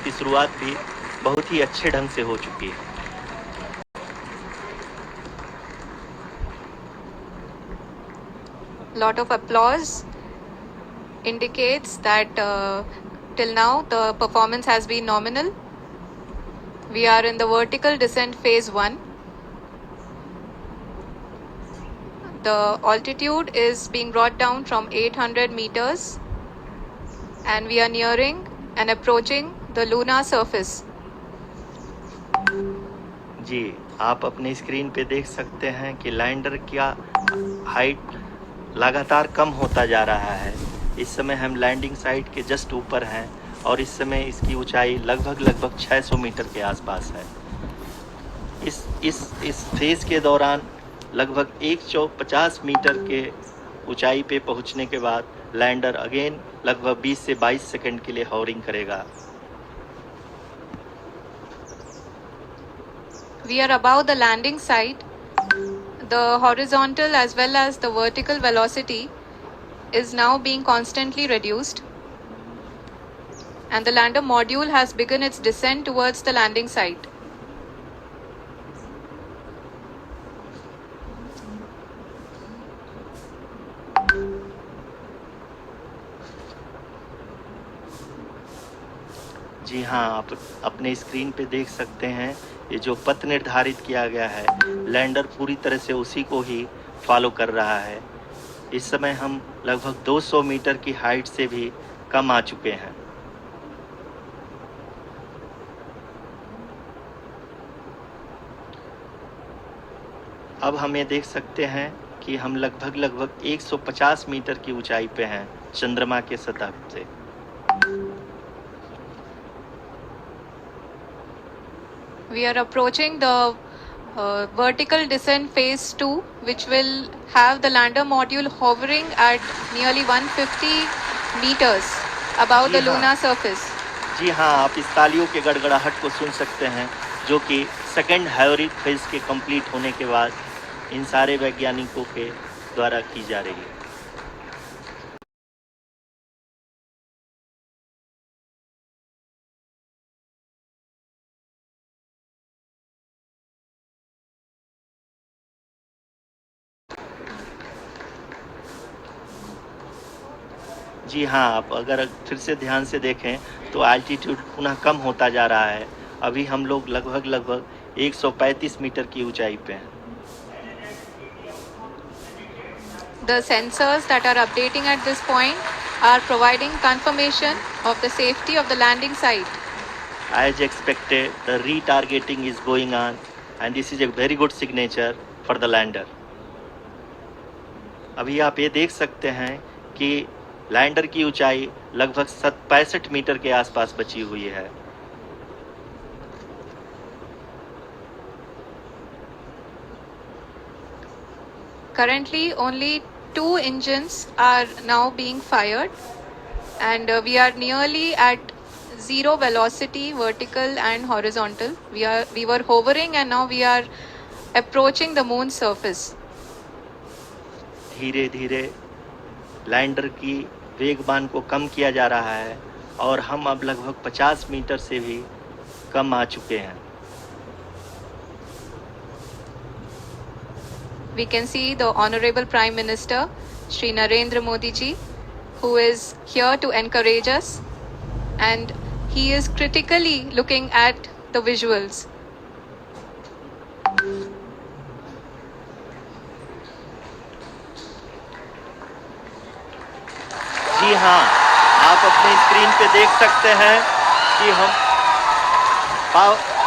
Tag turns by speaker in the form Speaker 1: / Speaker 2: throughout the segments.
Speaker 1: की शुरुआत भी बहुत ही अच्छे ढंग से हो चुकी है।
Speaker 2: Lot of applause indicates that till now the performance has been nominal. We are in the vertical descent phase 1. The altitude is being brought down from 800 meters and we are nearing and approaching the lunar surface.
Speaker 1: जी, आप अपने screen पे देख सकते हैं कि lander का height लगातार कम होता जा रहा है। इस समय हम लैंडिंग साइट के जस्ट ऊपर हैं और इस समय इसकी ऊंचाई लगभग 600 मीटर के आसपास है। इस फेज के दौरान लगभग 150 मीटर के ऊंचाई पे पहुंचने के बाद लैंडर अगेन लगभग 20 से 22 सेकंड के लिए हॉवरिंग करेगा।
Speaker 2: We are above the landing site. The horizontal as well as the vertical velocity is now being constantly reduced. And the lander module has begun its descent towards the landing site.
Speaker 1: जी हाँ, आप अपने screen पे देख सकते हैं ये जो पथ निर्धारित किया गया है, लैंडर पूरी तरह से उसी को ही फॉलो कर रहा है। इस समय हम लगभग 200 मीटर की हाइट से भी कम आ चुके हैं। अब हम ये देख सकते हैं कि हम लगभग 150 मीटर की ऊंचाई पे हैं चंद्रमा के सतह से।
Speaker 2: We are approaching the vertical descent phase 2, which will have the lander module hovering at nearly 150 meters above the lunar surface.
Speaker 1: जी हाँ, आप इस तालियों के गड़गड़ाहट को सुन सकते हैं जो कि सेकंड हाइवरिक फेज के कंप्लीट होने के बाद इन सारे वैज्ञानिकों के द्वारा की जा रही है। जी हाँ, आप अगर फिर से ध्यान से देखें तो एल्टीट्यूड पुनः कम होता जा रहा है। अभी हम लोग लगभग 135 मीटर की ऊंचाई पे हैं।
Speaker 2: The sensors that are updating at this point are providing confirmation of the safety of the landing site.
Speaker 1: As expected, the retargeting is going on and this is a very good signature for the lander. अभी आप ये देख सकते हैं कि lander की ऊंचाई लगभग 65 मीटर के आसपास बची हुई है।
Speaker 2: Currently, only 2 engines are now being fired, and we are nearly at zero velocity, vertical and horizontal. We were hovering, and now we are approaching the moon's surface.
Speaker 1: धीरे धीरे लैंडर की वेगमान को कम किया जा रहा है और हम अब लगभग 50 मीटर से भी कम आ चुके हैं।
Speaker 2: We can see the Honorable Prime Minister, Shri Narendra Modi ji, who is here to encourage us, and he is critically looking at the visuals.
Speaker 1: जी हाँ, आप अपने स्क्रीन पे देख सकते हैं कि हम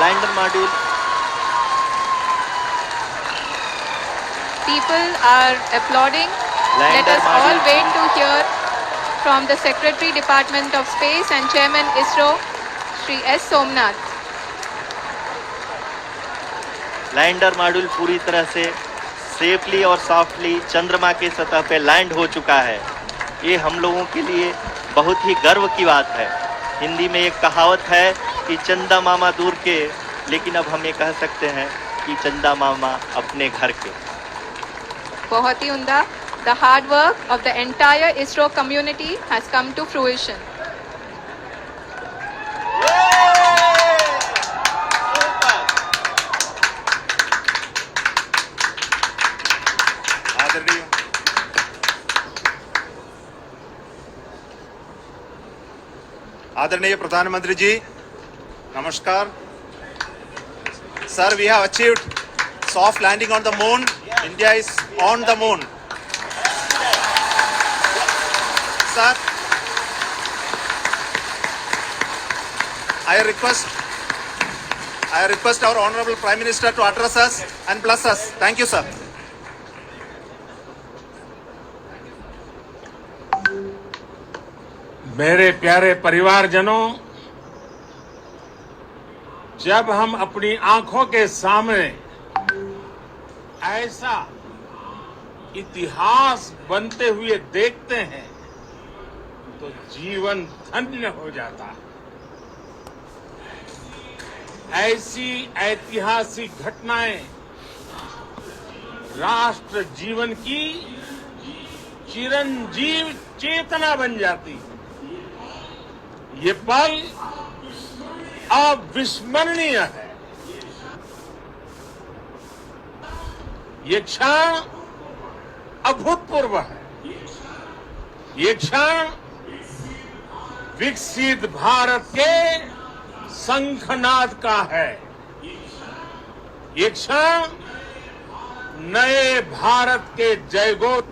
Speaker 1: lander module
Speaker 2: People are applauding. Let us all wait to hear from the Secretary Department of Space and Chairman ISRO, Shri S. Somnath.
Speaker 1: Lander module पूरी तरह से सेफली और सॉफ्टली चंद्रमा के सतह पे लैंड हो चुका है। ये हम लोगों के लिए बहुत ही गर्व की बात है। हिंदी में एक कहावत है कि चंदा मामा दूर के, लेकिन अब हम ये कह सकते हैं कि चंदा मामा अपने घर के।
Speaker 2: बहुत ही उम्दा. The hard work of the entire ISRO community has come to fruition.
Speaker 3: आदरणीय प्रधानमंत्री जी, नमस्कार. Sir, we have achieved soft landing on the moon. India is on the moon. Sir, I request our Honorable Prime Minister to address us and bless us. Thank you, sir.
Speaker 4: मेरे प्यारे परिवारजनों, जब हम अपनी आंखों के सामने ऐसा इतिहास बनते हुए देखते हैं तो जीवन धन्य हो जाता है. ऐसी ऐतिहासिक घटनाएं राष्ट्र जीवन की चिरंजीव चेतना बन जाती है. ये पल अविस्मरणीय है. ये क्षण अभूतपूर्व है. ये क्षण विकसित भारत के शंखनाद का है. ये क्षण नए भारत के जयघोष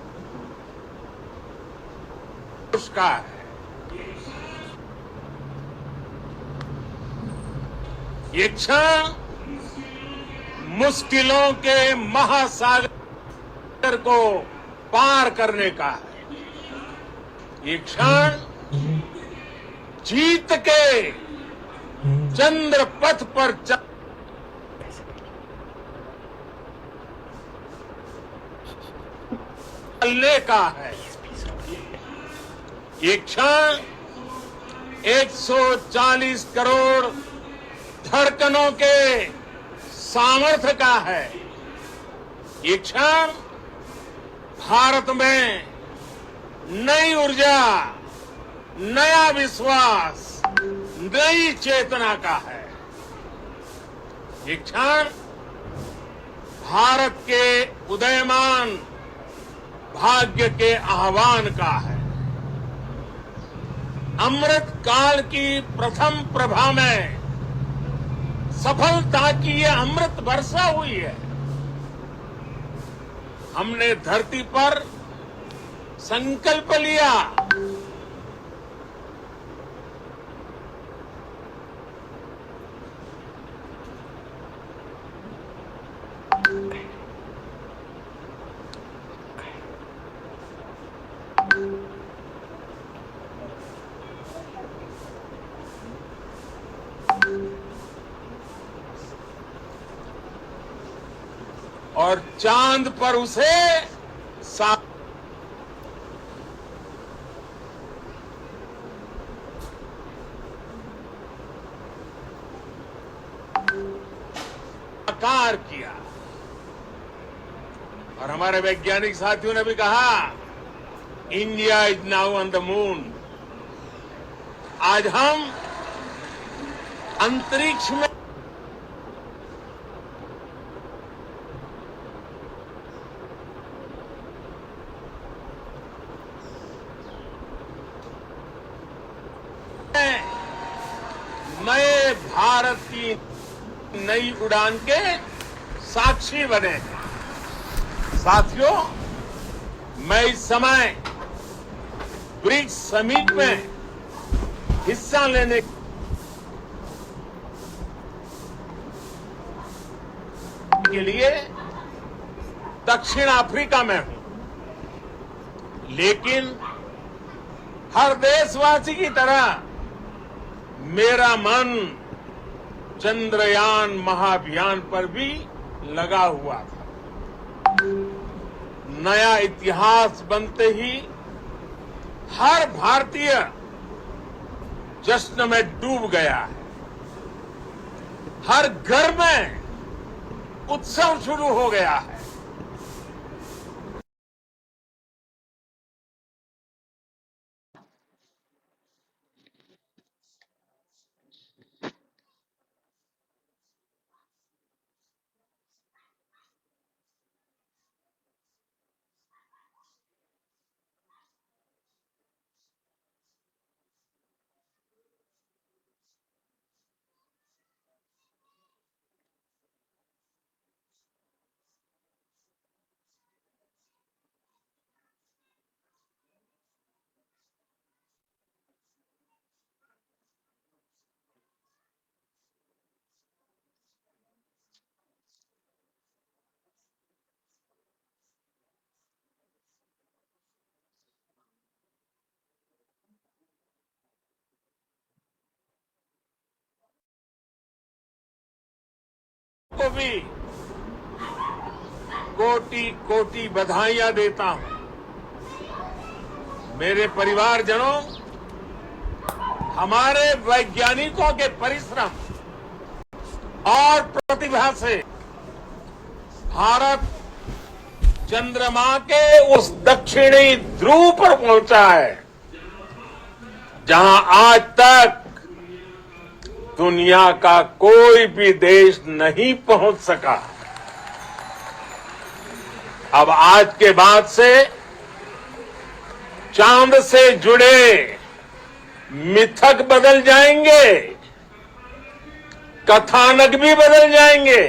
Speaker 4: का है. ये क्षण मुश्किलों के महासागर को पार करने का है. ये क्षण जीत के चंद्र पथ पर चलने का है. ये क्षण 140 करोड़ धड़कनों के सामर्थ्य का है. ये क्षण भारत में नई ऊर्जा, नया विश्वास, नई चेतना का है. ये क्षण भारत के उदयमान भाग्य के आह्वान का है. अमृत काल की प्रथम प्रभा में सफलता की ये अमृत वर्षा हुई है. हमने धरती पर संकल्प लिया और चांद पर उसे साकार किया. और हमारे वैज्ञानिक साथियों ने भी कहा, India is now on the moon. आज हम अंतरिक्ष में नए भारत की नई उड़ान के साक्षी बने हैं. साथियों, मैं इस समय ब्रिक्स समिट में हिस्सा लेने के लिए दक्षिण अफ्रीका में हूं. लेकिन हर देशवासी की तरह मेरा मन चंद्रयान महाअभियान पर भी लगा हुआ था. नया इतिहास बनते ही हर भारतीय जश्न में डूब गया है. हर घर में उत्सव शुरू हो गया है. को भी कोटि कोटि बधाइयां देता हूं। मेरे परिवारजनों, हमारे वैज्ञानिकों के परिश्रम और प्रतिभा से भारत चंद्रमा के उस दक्षिणी ध्रुव पर पहुंचा है जहां आज तक दुनिया का कोई भी देश नहीं पहुंच सका। अब आज के बाद से चांद से जुड़े मिथक बदल जाएंगे, कथानक भी बदल जाएंगे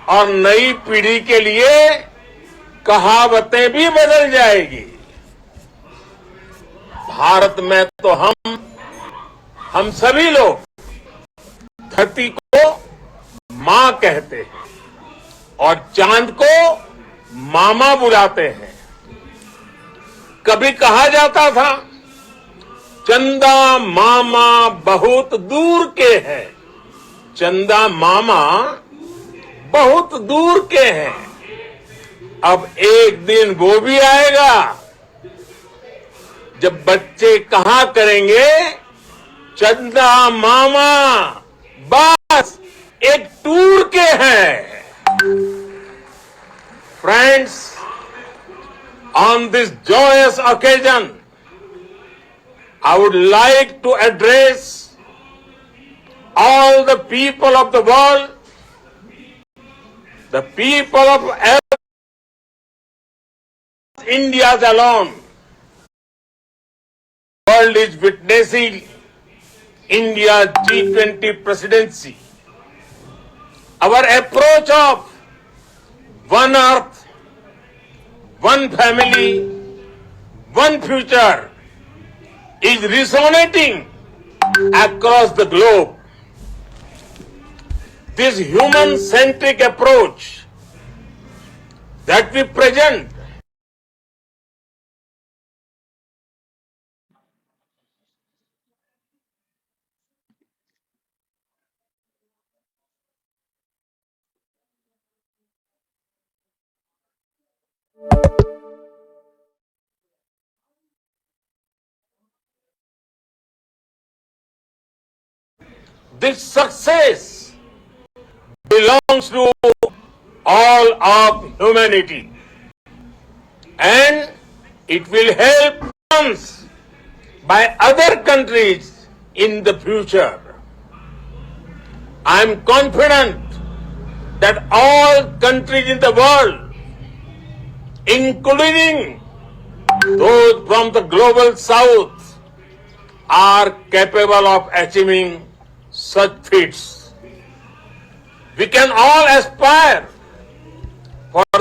Speaker 4: और नई पीढ़ी के लिए कहावतें भी बदल जाएगी। भारत में तो हम सभी लोग धरती को मां कहते हैं और चांद को मामा बुलाते हैं। कभी कहा जाता था चंदा मामा बहुत दूर के हैं, चंदा मामा बहुत दूर के हैं। अब एक दिन वो भी आएगा जब बच्चे कहा करेंगे चंदा मामा बस एक टूर के हैं। Friends, on this joyous occasion, I would like to address all the people of the world, the people of India's alone. The world is witnessing India's G20 presidency. Our approach of one earth, one family, one future is resonating across the globe. This human-centric approach that we present this success belongs to all of humanity and it will help us by other countries in the future. I am confident that all countries in the world, including those from the global south, are capable of achieving such feats. We can all aspire